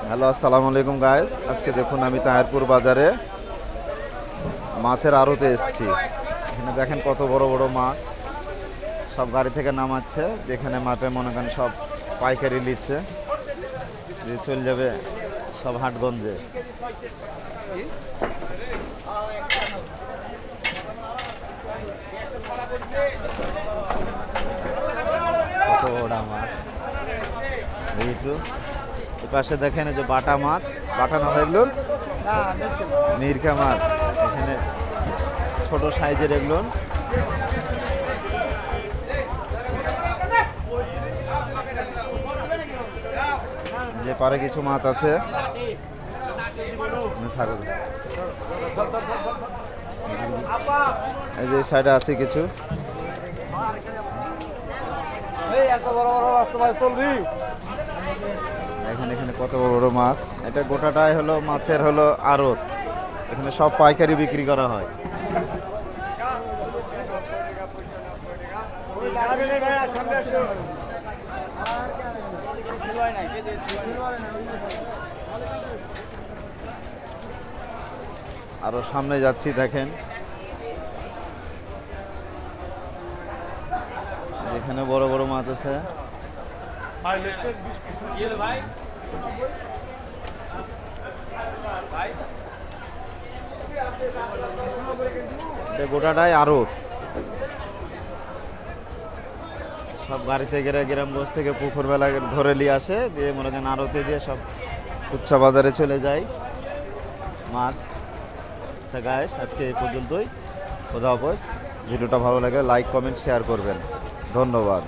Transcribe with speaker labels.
Speaker 1: Hello, আসসালামু আলাইকুম guys. আজকে দেখুন আমি তাহিরপুর বাজারে মাছের আড়তে এসেছি। এখানে দেখেন কত বড় বড় মাছ সব গাড়ি থেকে নামাচ্ছে, যেখানে মাপে মনে করেন সব পাইকারি নিচ্ছে, দিয়ে চলে যাবে সব হাটগঞ্জে। কত বড় মাছ একটু পাশে দেখেন, এই যে বাটা মাছ, বাটা না এগুলো মিরকা মাছ, এখানে ছোট সাইজের এগুলো। যে পারে কিছু মাছ আছে, এই যে সাইডে আছে কিছু। এখানে এখানে কত বড় বড় মাছ। এটা গোটাটাই হলো মাছের হলো আড়ত, এখানে সব পাইকারি বিক্রি করা হয়। আরো সামনে যাচ্ছি, দেখেন এখানে বড় বড় মাছ আছে। এটা গোটাটাই আড়ত, সব গাড়ি থেকে গ্রামগঞ্জ থেকে পুকুর বেলা ধরে নিয়ে আসে, দিয়ে মনে করেন আড়তে দিয়ে সব উচ্চা বাজারে চলে যায় মাছ। আচ্ছা গাইস, আজকে এই পর্যন্তই। খোদা হাফেজ। ভিডিওটা ভালো লাগে লাইক কমেন্ট শেয়ার করবেন। ধন্যবাদ।